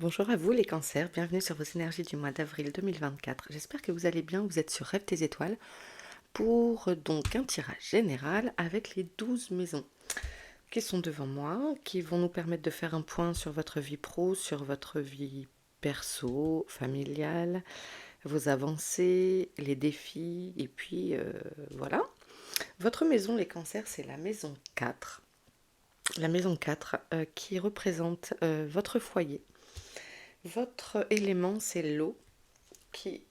Bonjour à vous les cancers, bienvenue sur vos énergies du mois d'avril 2024. J'espère que vous allez bien, vous êtes sur Rêve tes étoiles pour donc un tirage général avec les 12 maisons qui sont devant moi, qui vont nous permettre de faire un point sur votre vie pro, sur votre vie perso, familiale, vos avancées, les défis et puis voilà. Votre maison les cancers, c'est la maison 4. La maison 4 qui représente votre foyer. Votre élément, c'est l'eau, qui,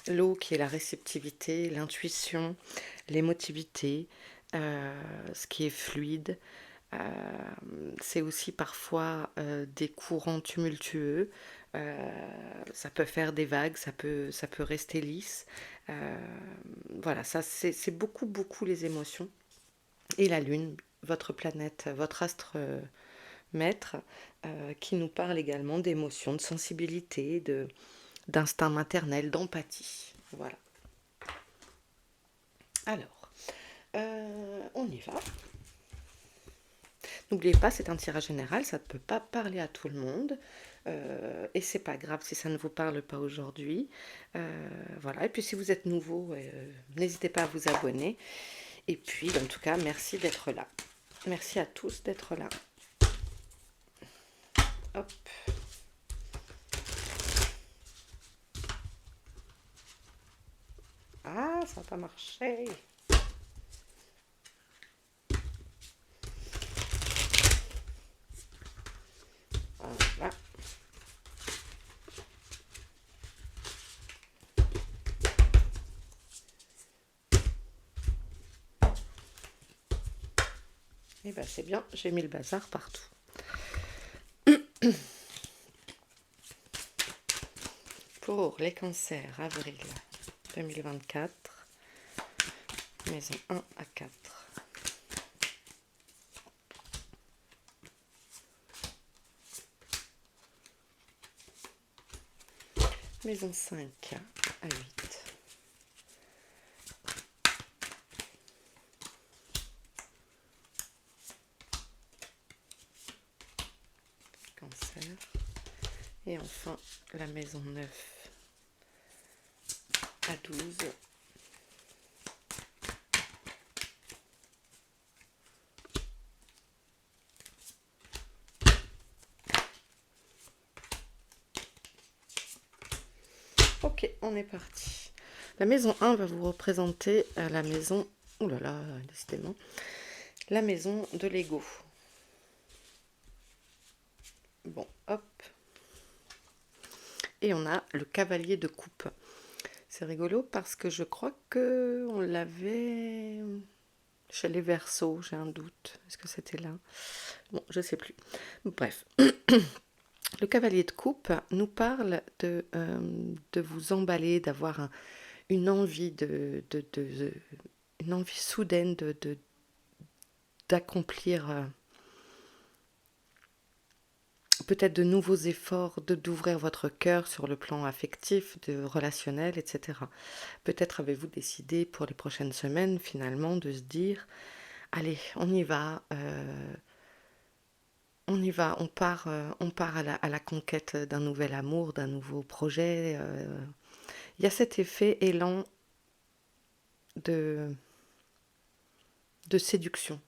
l'eau qui est la réceptivité, l'intuition, l'émotivité, ce qui est fluide. C'est aussi parfois des courants tumultueux. Ça peut faire des vagues, ça peut rester lisse. Euh, voilà, ça c'est beaucoup, beaucoup les émotions. Et la Lune, votre planète, votre astre maître, qui nous parle également d'émotions, de sensibilité, d'instinct maternel, d'empathie. Voilà. Alors, on y va. N'oubliez pas, c'est un tirage général, ça ne peut pas parler à tout le monde. Et c'est pas grave si ça ne vous parle pas aujourd'hui. Voilà. Et puis si vous êtes nouveau, n'hésitez pas à vous abonner. Et puis, en tout cas, merci d'être là. Merci à tous d'être là. Hop. Ah, ça n'a pas marché. Voilà. Et ben c'est bien, j'ai mis le bazar partout. Pour les cancers, avril 2024, maison 1 à 4. Maison 5 à 8. Cancer. Et enfin, la maison 9 à 12. Ok, on est parti. La maison 1 va vous représenter la maison... Ouh là là, décidément. La maison de l'ego. Bon, hop. Et on a le cavalier de coupe. C'est rigolo parce que je crois que on l'avait chez les Verseaux, j'ai un doute. Est-ce que c'était là? Bon, je sais plus. Bref. Le cavalier de coupe nous parle de vous emballer, d'avoir une envie une envie soudaine d'accomplir peut-être de nouveaux efforts, d'ouvrir votre cœur sur le plan affectif, de relationnel, etc. Peut-être avez-vous décidé pour les prochaines semaines finalement de se dire, allez, on y va, on part à la conquête d'un nouvel amour, d'un nouveau projet. Il y a cet effet élan de, de séduction.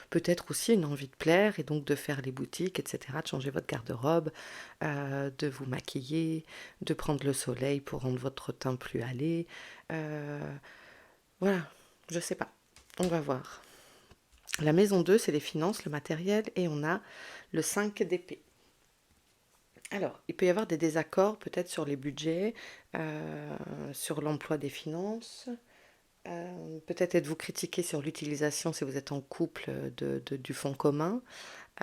Peut-être aussi une envie de plaire et donc de faire les boutiques, etc., de changer votre garde-robe, de vous maquiller, de prendre le soleil pour rendre votre teint plus allé. Voilà, je sais pas. On va voir. La maison 2, c'est les finances, le matériel, et on a le 5 d'épée. Alors, il peut y avoir des désaccords peut-être sur les budgets, sur l'emploi des finances. Peut-être êtes-vous critiqué sur l'utilisation, si vous êtes en couple, du fonds commun.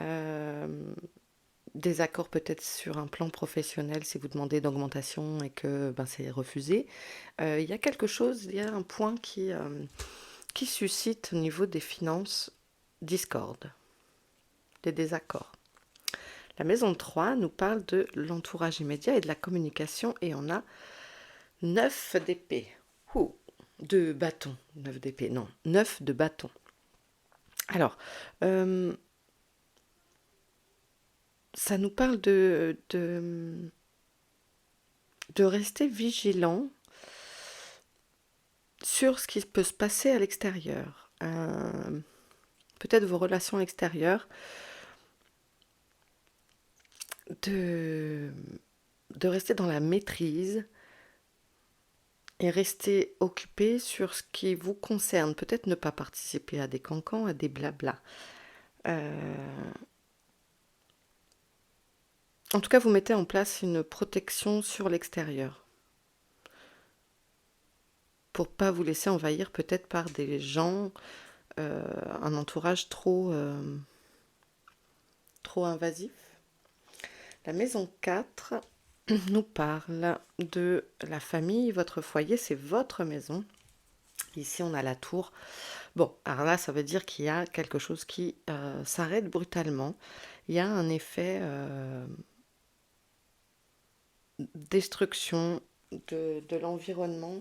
Euh, des accords peut-être sur un plan professionnel si vous demandez d'augmentation et que ben, c'est refusé. Il y a quelque chose, il y a un point qui suscite au niveau des finances discorde, des désaccords. La maison 3 nous parle de l'entourage immédiat et de la communication et on a 9 d'épée. De bâtons. 9 d'épée, non. 9 de bâtons. Alors, ça nous parle de rester vigilant sur ce qui peut se passer à l'extérieur. Peut-être vos relations extérieures, de, de rester dans la maîtrise et rester occupé sur ce qui vous concerne. Peut-être ne pas participer à des cancans, à des blabla. En tout cas, vous mettez en place une protection sur l'extérieur pour pas vous laisser envahir peut-être par des gens, un entourage trop invasif. La maison 4 nous parle de la famille, votre foyer, c'est votre maison. Ici, on a la tour. Bon, alors là, ça veut dire qu'il y a quelque chose qui s'arrête brutalement. Il y a un effet destruction de l'environnement.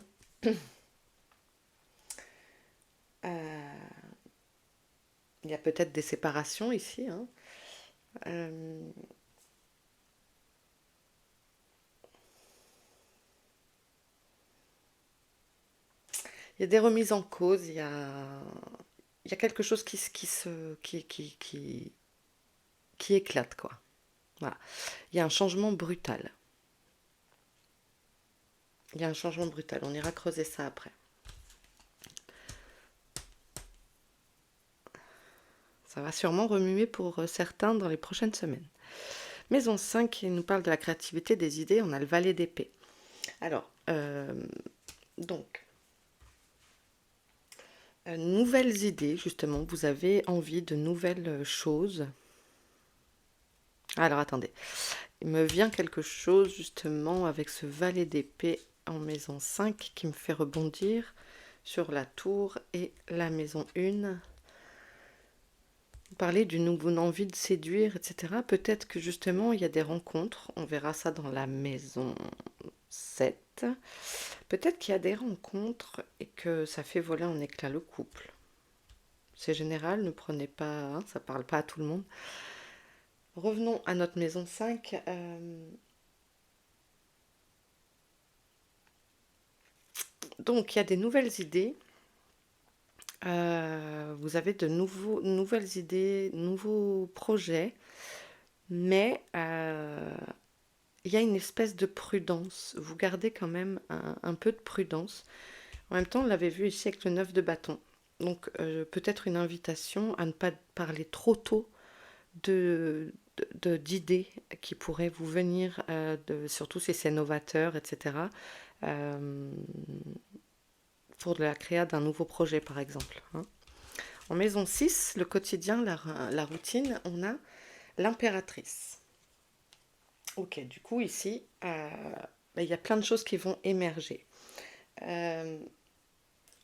Il y a peut-être des séparations ici. Hein. Il y a des remises en cause. Il y a quelque chose qui éclate, quoi. Voilà. Il y a un changement brutal. Il y a un changement brutal. On ira creuser ça après. Ça va sûrement remuer pour certains dans les prochaines semaines. Maison 5 qui nous parle de la créativité, des idées. On a le valet d'épée. Alors, donc, nouvelles idées, justement. Vous avez envie de nouvelles choses. Alors, attendez. Il me vient quelque chose, justement, avec ce valet d'épée en maison 5 qui me fait rebondir sur la tour et la maison 1. Parler d'une envie de séduire, etc. Peut-être que justement il y a des rencontres, on verra ça dans la maison 7. Peut-être qu'il y a des rencontres et que ça fait voler en éclats le couple. C'est général, ne prenez pas, hein, ça parle pas à tout le monde. Revenons à notre maison 5. Donc il y a des nouvelles idées. Vous avez de nouvelles idées, nouveaux projets, mais il y a une espèce de prudence. Vous gardez quand même un peu de prudence. En même temps, on l'avait vu ici avec le 9 de bâton. Donc peut-être une invitation à ne pas parler trop tôt d'idées qui pourraient vous venir, surtout si c'est novateur, etc. euh, pour la créa d'un nouveau projet, par exemple. Hein. En maison 6, le quotidien, la routine, on a l'impératrice. Ok, du coup, ici, il y a plein de choses qui vont émerger.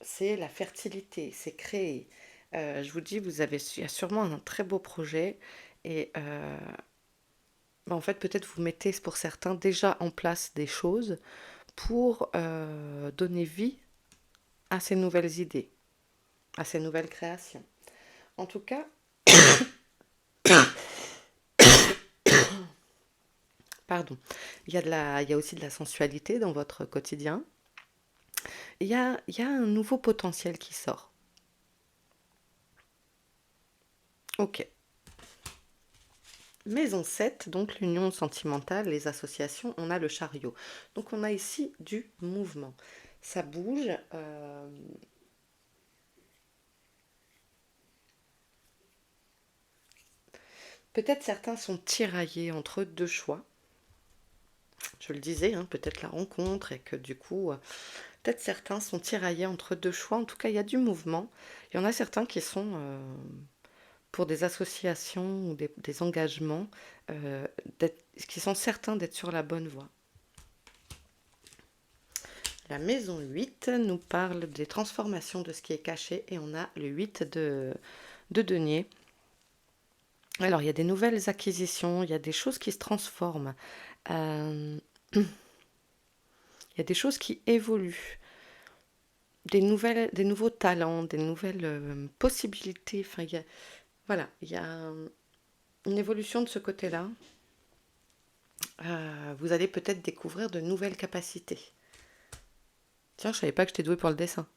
C'est la fertilité, c'est créer. Je vous dis, il y a sûrement un très beau projet et en fait, peut-être vous mettez pour certains déjà en place des choses pour donner vie à ces nouvelles idées, à ces nouvelles créations. En tout cas, pardon, il y a aussi de la sensualité dans votre quotidien. Il y a un nouveau potentiel qui sort. Ok. Maison 7, donc l'union sentimentale, les associations, on a le chariot. Donc on a ici du mouvement. Ça bouge. Peut-être certains sont tiraillés entre deux choix. Je le disais, hein, peut-être la rencontre et que du coup, peut-être certains sont tiraillés entre deux choix. En tout cas, il y a du mouvement. Il y en a certains qui sont pour des associations ou des engagements, qui sont certains d'être sur la bonne voie. La maison 8 nous parle des transformations de ce qui est caché et on a le 8 de denier. Alors, il y a des nouvelles acquisitions, il y a des choses qui se transforment, il y a des choses qui évoluent, des nouveaux talents, des nouvelles possibilités. Enfin, voilà, il y a une évolution de ce côté-là. vous allez peut-être découvrir de nouvelles capacités. Tiens, je savais pas que j'étais douée pour le dessin.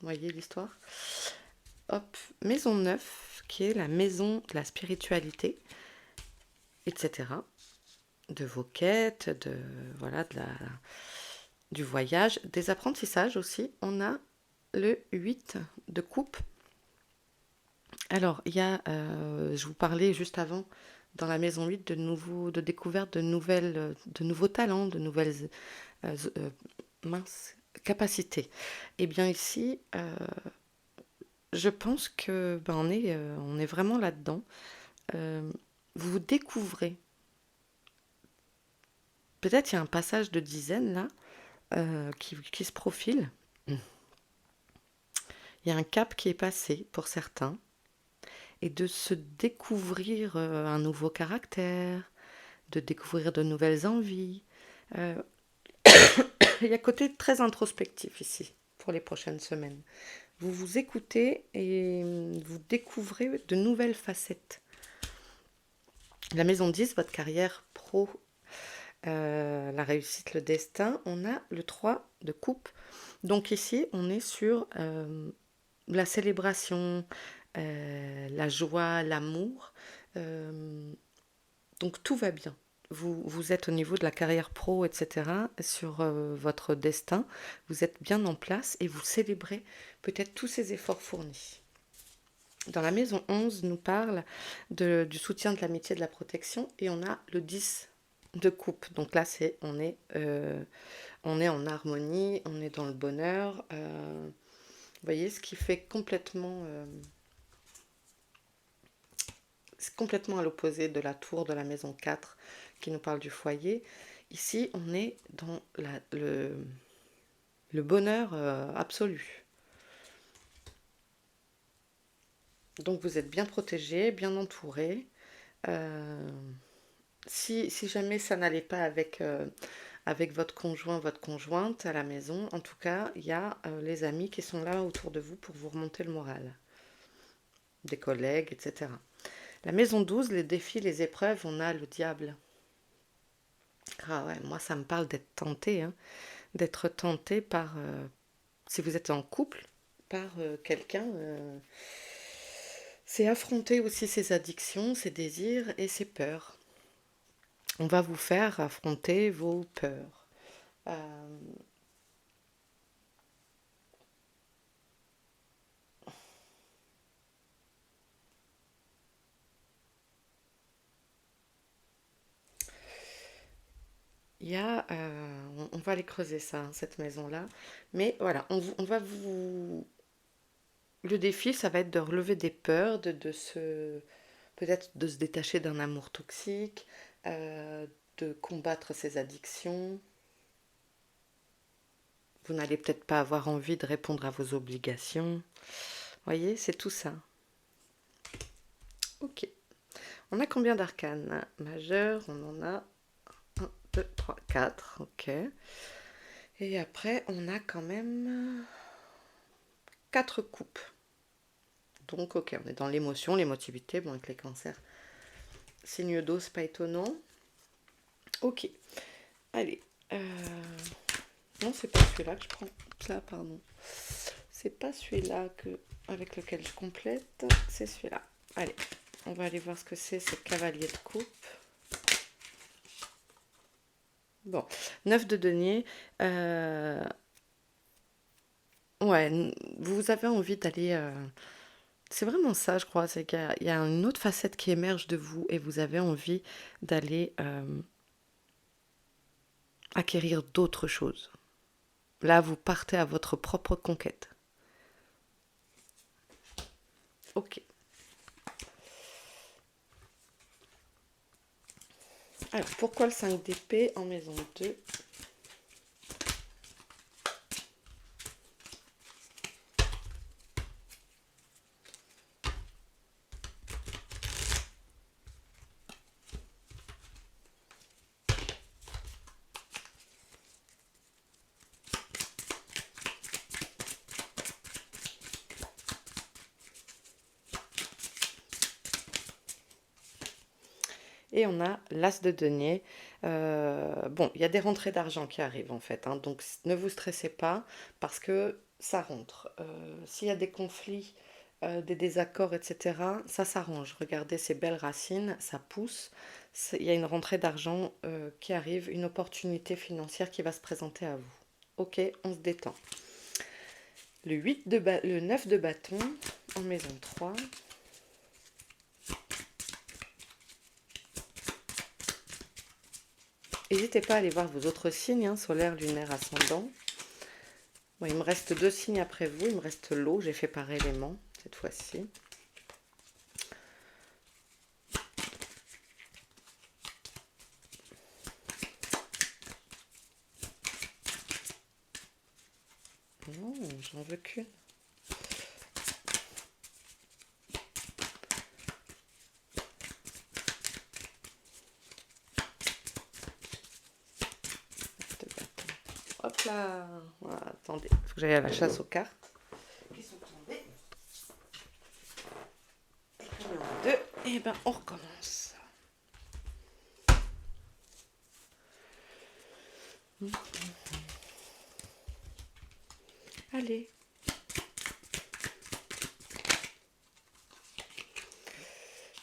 Vous voyez l'histoire? Hop, maison 9, qui est la maison de la spiritualité, etc. De vos quêtes, voilà, du voyage, des apprentissages aussi. On a le 8 de coupe. Alors, il y a, je vous parlais juste avant, dans la maison 8, de découverte de nouveaux talents, de nouvelles capacités. Et bien ici, je pense que on est vraiment là-dedans. Vous découvrez. Peut-être il y a un passage de dizaine là qui se profile. Il y a un cap qui est passé pour certains. Et de se découvrir un nouveau caractère, de découvrir de nouvelles envies. Euh, il y a un côté très introspectif ici pour les prochaines semaines. Vous vous écoutez et vous découvrez de nouvelles facettes. La maison 10, votre carrière pro, la réussite, le destin, on a le 3 de coupe. Donc ici, on est sur la célébration, la joie, l'amour. Donc tout va bien. Vous êtes au niveau de la carrière pro, etc., sur votre destin. Vous êtes bien en place et vous célébrez peut-être tous ces efforts fournis. Dans la maison 11, nous parle du soutien, de l'amitié, de la protection. Et on a le 10 de coupe. Donc là, on est en harmonie, on est dans le bonheur. Vous voyez, ce qui fait c'est complètement à l'opposé de la tour de la maison 4 qui nous parle du foyer. Ici, on est dans le bonheur absolu. Donc vous êtes bien protégé, bien entouré. Si jamais ça n'allait pas avec votre conjoint, votre conjointe à la maison, en tout cas, il y a les amis qui sont là autour de vous pour vous remonter le moral. Des collègues, etc. La maison 12, les défis, les épreuves, on a le diable. Ah ouais, moi ça me parle d'être tenté, hein, d'être tenté par, si vous êtes en couple, par quelqu'un. C'est affronter aussi ses addictions, ses désirs et ses peurs. On va vous faire affronter vos peurs. Euh, Il y a, on va aller creuser ça, hein, cette maison-là. Mais voilà, on va vous... Le défi, ça va être de relever des peurs, peut-être de se détacher d'un amour toxique, de combattre ses addictions. Vous n'allez peut-être pas avoir envie de répondre à vos obligations. Vous voyez, c'est tout ça. Ok. On a combien d'arcanes majeurs? On en a 1, 2, 3, 4. Ok. Et après, on a quand même 4 coupes. Donc, ok, on est dans l'émotion, l'émotivité. Bon, avec les cancers, signe d'eau, c'est pas étonnant. Ok. Allez. Non, c'est pas celui-là que je prends. Ça, pardon. C'est pas celui-là avec lequel je complète. C'est celui-là. Allez, on va aller voir ce que c'est, ce cavalier de coupe. Bon, 9 de denier. Ouais, vous avez envie d'aller... C'est vraiment ça, je crois. C'est qu'il y a une autre facette qui émerge de vous et vous avez envie d'aller acquérir d'autres choses. Là, vous partez à votre propre conquête. Ok. Alors, pourquoi le 5 d'épée en maison 2? Et on a l'as de denier. Bon, il y a des rentrées d'argent qui arrivent en fait, hein, donc ne vous stressez pas parce que ça rentre. S'il y a des conflits, des désaccords, etc., ça s'arrange. Regardez ces belles racines, ça pousse. Il y a une rentrée d'argent qui arrive, une opportunité financière qui va se présenter à vous. Ok, on se détend. Le 9 de bâton en maison 3. N'hésitez pas à aller voir vos autres signes, hein, solaire, lunaire, ascendant. Bon, il me reste 2 signes après vous. Il me reste l'eau. J'ai fait par élément cette fois-ci. Non, j'en veux qu'une. Hop là. Voilà, attendez, il faut que j'aille à la chasse aux cartes. Qui sont tombées. Deux. Et ben on recommence. Allez.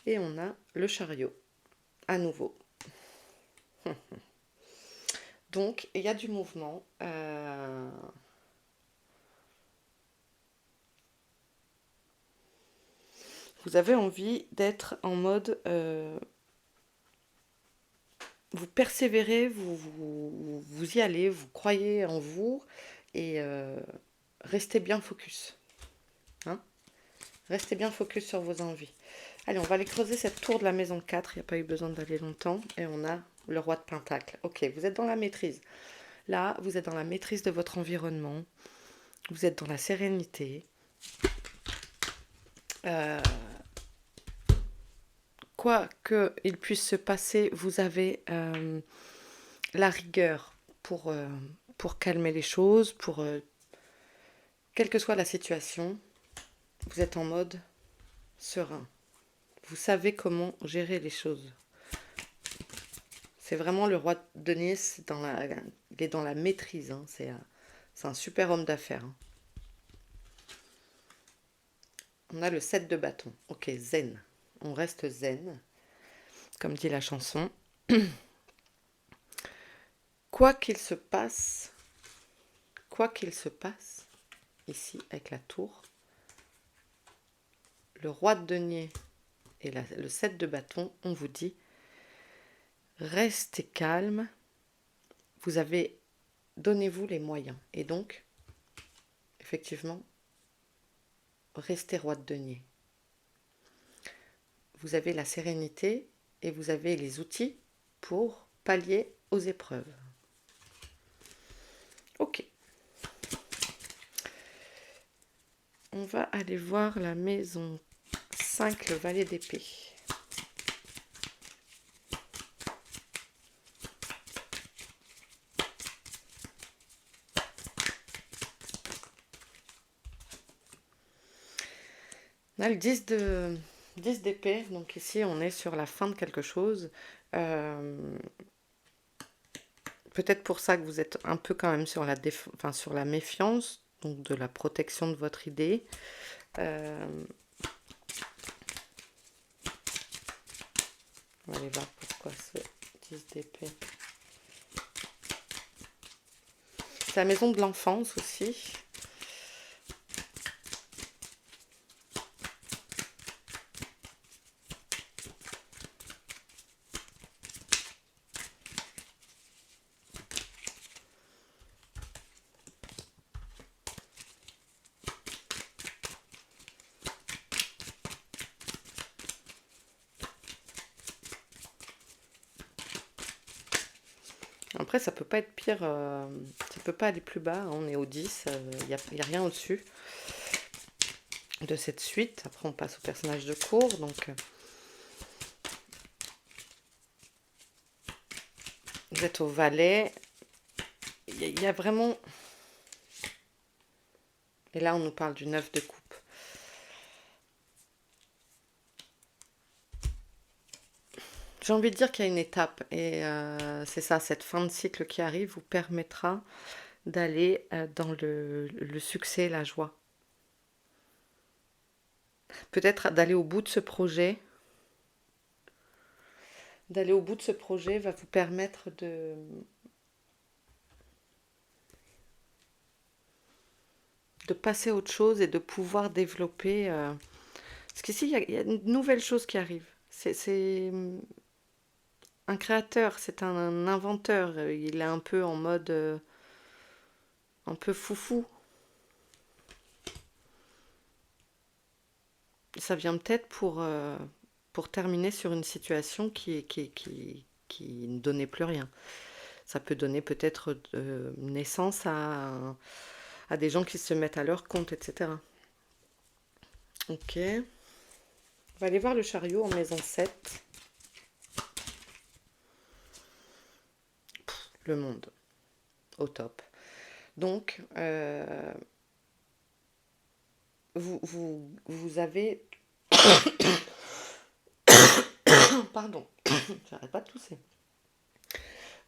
Et on a le chariot. À nouveau. Donc, il y a du mouvement. Vous avez envie d'être en mode... vous persévérez, vous y allez, vous croyez en vous et restez bien focus. Hein, restez bien focus sur vos envies. Allez, on va aller creuser cette tour de la maison 4. Il n'y a pas eu besoin d'aller longtemps. Et on a le roi de Pentacle. Ok, vous êtes dans la maîtrise. Là, vous êtes dans la maîtrise de votre environnement. Vous êtes dans la sérénité. Quoi qu'il puisse se passer, vous avez la rigueur pour calmer les choses, quelle que soit la situation, vous êtes en mode serein. Vous savez comment gérer les choses. C'est vraiment le roi de Nice, il est dans la maîtrise. Hein. C'est un super homme d'affaires. Hein. On a le 7 de bâton. Ok, zen. On reste zen, comme dit la chanson. Quoi qu'il se passe, ici avec la tour, le roi de denier et le 7 de bâton, on vous dit restez calme, donnez-vous les moyens. Et donc, effectivement, restez roi de denier. Vous avez la sérénité et vous avez les outils pour pallier aux épreuves. Ok. On va aller voir la maison 5, le valet d'épée. On a le 10 d'épée, donc ici on est sur la fin de quelque chose. Peut-être pour ça que vous êtes un peu quand même sur sur la méfiance, donc de la protection de votre idée. On va aller voir pourquoi ce 10 d'épée. C'est la maison de l'enfance aussi. Après, ça peut pas être pire, ça peut pas aller plus bas. Hein, on est au 10, il n'y a rien au-dessus de cette suite. Après, on passe au personnage de cours. Donc, vous êtes au valet. Il y a vraiment... Et là, on nous parle du 9 de coupe. J'ai envie de dire qu'il y a une étape et c'est ça, cette fin de cycle qui arrive vous permettra d'aller dans le succès et la joie. Peut-être d'aller au bout de ce projet. D'aller au bout de ce projet va vous permettre de passer à autre chose et de pouvoir développer. Parce qu'ici, il y a une nouvelle chose qui arrive. C'est un créateur, c'est un inventeur. Il est un peu en mode un peu foufou. Ça vient peut-être pour terminer sur une situation qui ne donnait plus rien. Ça peut donner peut-être naissance à des gens qui se mettent à leur compte, etc. Ok. On va aller voir le chariot en maison 7. Le monde, au top. Donc, vous avez... Pardon, j'arrête pas de tousser.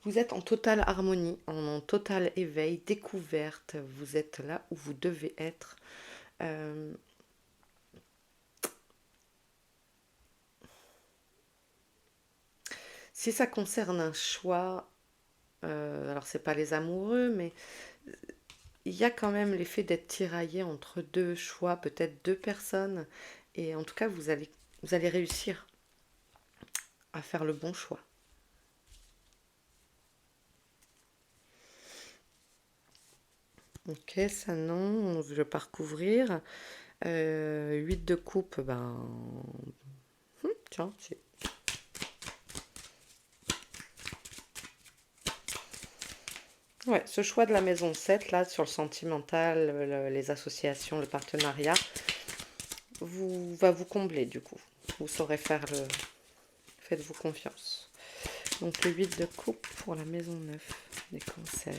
Vous êtes en totale harmonie, en total éveil, découverte. Vous êtes là où vous devez être. Euh, si ça concerne un choix, alors c'est pas les amoureux, mais il y a quand même l'effet d'être tiraillé entre deux choix, peut-être deux personnes. Et en tout cas, vous allez réussir à faire le bon choix. Ok, ça non, je vais pas recouvrir. 8 de coupe, ben... tiens, ouais, ce choix de la maison 7 là, sur le sentimental, les associations, le partenariat, va vous combler du coup. Vous saurez faire le... Faites-vous confiance. Donc le 8 de coupe pour la maison 9 des cancers.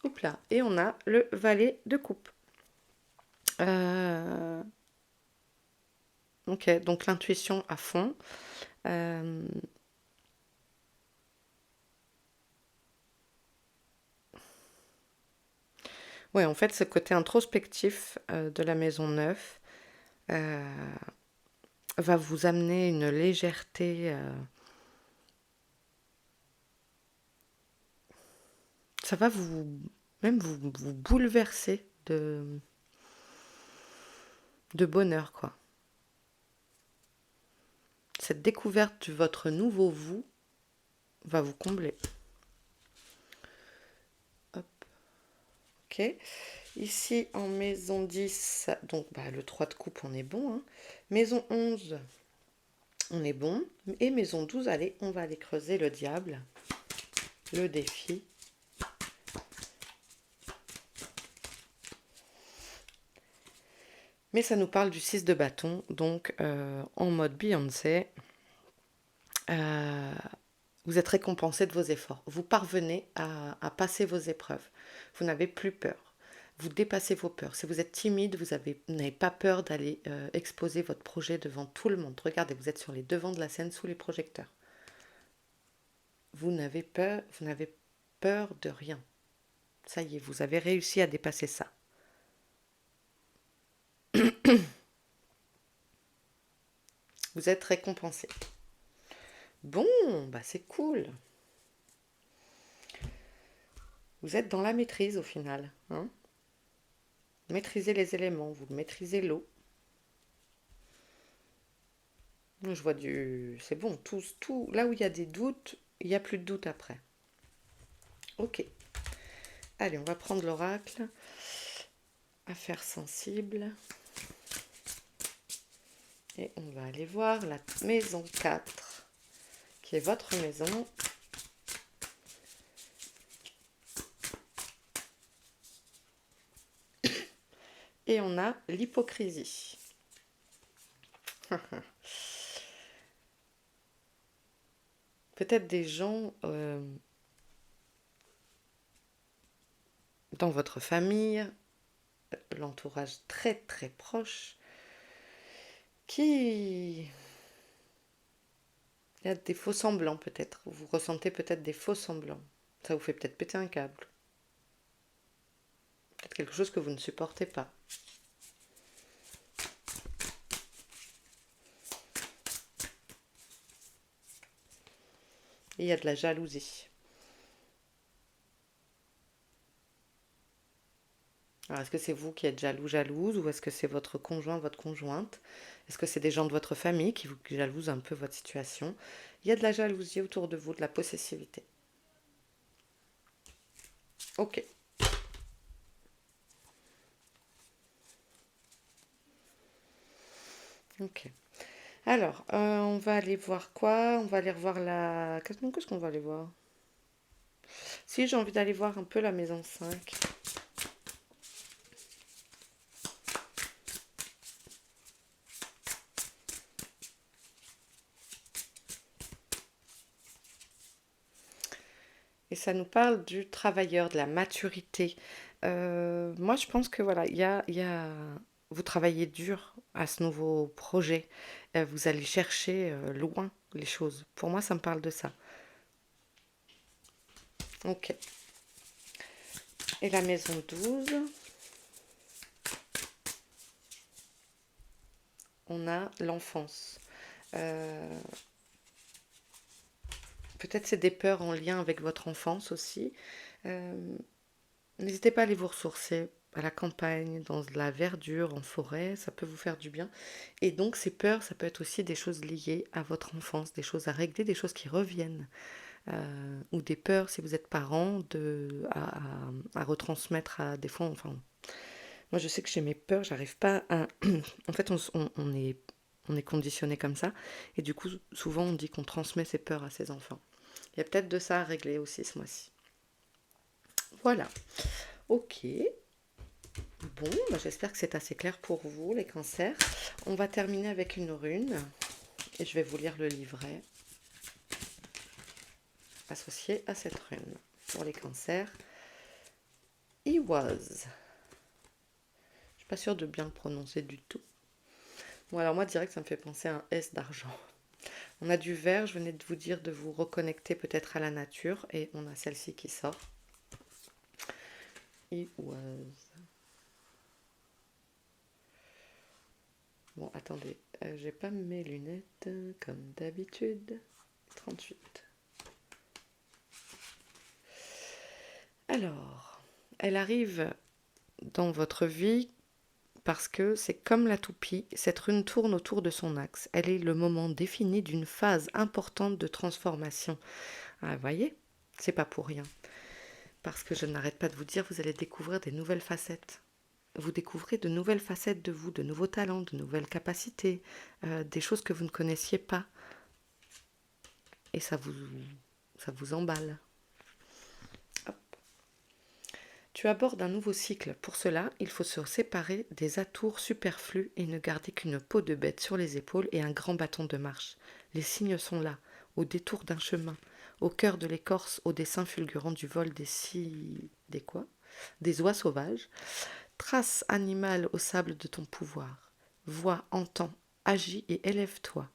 Oups là. Et on a le valet de coupe. Ok, donc l'intuition à fond. Ouais, en fait, ce côté introspectif de la maison 9 va vous amener une légèreté. Ça va même vous bouleverser de bonheur, quoi. Cette découverte de votre nouveau vous va vous combler. Hop. Ok. Ici, en maison 10, donc bah, le 3 de coupe, on est bon. Hein. Maison 11, on est bon. Et maison 12, allez, on va aller creuser le diable, le défi. Mais ça nous parle du 6 de bâton, donc en mode Beyoncé, vous êtes récompensé de vos efforts. Vous parvenez à passer vos épreuves. Vous n'avez plus peur. Vous dépassez vos peurs. Si vous êtes timide, vous n'avez pas peur d'aller exposer votre projet devant tout le monde. Regardez, vous êtes sur les devants de la scène sous les projecteurs. Vous n'avez peur de rien. Ça y est, vous avez réussi à dépasser ça. Vous êtes récompensé. Bon, bah c'est cool. Vous êtes dans la maîtrise au final. Hein, maîtrisez les éléments, vous maîtrisez l'eau. Je vois du... C'est bon, tout... Là où il y a des doutes, il n'y a plus de doute après. Ok. Allez, on va prendre l'oracle. Affaires sensibles. Et on va aller voir la maison 4, qui est votre maison. Et on a l'hypocrisie. Peut-être des gens dans votre famille, l'entourage très très proche, qui Il y a des faux semblants peut-être. Vous ressentez peut-être des faux semblants. Ça vous fait peut-être péter un câble. Peut-être quelque chose que vous ne supportez pas. Et il y a de la jalousie. Alors, est-ce que c'est vous qui êtes jaloux, jalouse, ou est-ce que c'est votre conjoint, votre conjointe? Est-ce que c'est des gens de votre famille qui vous jalousent un peu votre situation? Il y a de la jalousie autour de vous, de la possessivité. Ok. Ok. Alors, on va aller voir quoi? On va aller revoir la... Qu'est-ce qu'on va aller voir? Si, j'ai envie d'aller voir un peu la maison 5. Et ça nous parle du travailleur, de la maturité. Moi, je pense que voilà, vous travaillez dur à ce nouveau projet. Vous allez chercher loin les choses. Pour moi, ça me parle de ça. Ok. Et la maison 12, on a l'enfance. Euh, Peut-être c'est des peurs en lien avec votre enfance aussi. Euh, N'hésitez pas à aller vous ressourcer à la campagne, dans de la verdure, en forêt, ça peut vous faire du bien. Et donc ces peurs, ça peut être aussi des choses liées à votre enfance, des choses à régler, des choses qui reviennent. Ou des peurs, si vous êtes parent, à retransmettre à des fois. Enfin, moi je sais que chez mes peurs, j'arrive pas à... En fait, on est conditionné comme ça. Et du coup, souvent on dit qu'on transmet ses peurs à ses enfants. Il y a peut-être de ça à régler aussi ce mois-ci. Voilà. Ok. Bon, bah, j'espère que c'est assez clair pour vous, les cancers. On va terminer avec une rune. Et je vais vous lire le livret associé à cette rune. Pour les cancers, Iwaz. Je suis pas sûre de bien le prononcer du tout. Bon, alors moi, direct, ça me fait penser à un S d'argent. On a du vert, je venais de vous dire de vous reconnecter peut-être à la nature. Et on a celle-ci qui sort. Iwaz. Bon, attendez, j'ai pas mes lunettes comme d'habitude. 38. Alors, elle arrive dans votre vie parce que c'est comme la toupie, cette rune tourne autour de son axe. Elle est le moment défini d'une phase importante de transformation. Ah, vous voyez, c'est pas pour rien. Parce que je n'arrête pas de vous dire, vous allez découvrir des nouvelles facettes. Vous découvrez de nouvelles facettes de vous, de nouveaux talents, de nouvelles capacités, des choses que vous ne connaissiez pas. Et ça vous emballe. Tu abordes un nouveau cycle. Pour cela, il faut se séparer des atours superflus et ne garder qu'une peau de bête sur les épaules et un grand bâton de marche. Les signes sont là, au détour d'un chemin, au cœur de l'écorce, au dessin fulgurant du vol des quoi? Des oies sauvages. Trace animale au sable de ton pouvoir. Vois, entends, agis et élève-toi.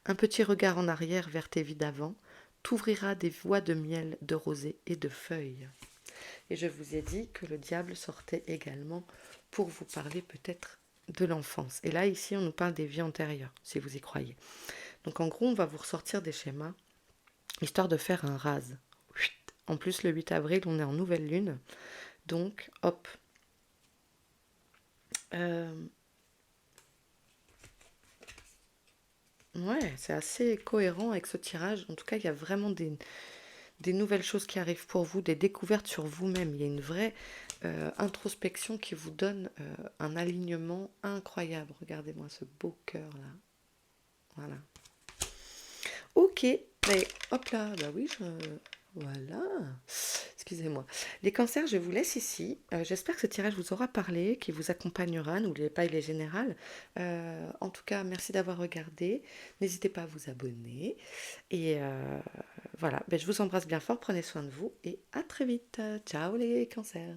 Un petit regard en arrière vers tes vies d'avant t'ouvrira des voies de miel, de rosée et de feuilles. Et je vous ai dit que le diable sortait également pour vous parler peut-être de l'enfance. Et là, ici, on nous parle des vies antérieures, si vous y croyez. Donc en gros, on va vous ressortir des schémas, histoire de faire un rase. En plus, le 8 avril, on est en nouvelle lune. Donc, hop. Ouais, c'est assez cohérent avec ce tirage. En tout cas, il y a vraiment des nouvelles choses qui arrivent pour vous, des découvertes sur vous-même. Il y a une vraie introspection qui vous donne un alignement incroyable. Regardez-moi ce beau cœur là. Voilà. Ok, mais hop là, bah oui, voilà. Excusez-moi. Les cancers, je vous laisse ici. J'espère que ce tirage vous aura parlé, qu'il vous accompagnera. N'oubliez pas, il est général. En tout cas, merci d'avoir regardé. N'hésitez pas à vous abonner. Et voilà, ben, je vous embrasse bien fort. Prenez soin de vous et à très vite. Ciao les cancers.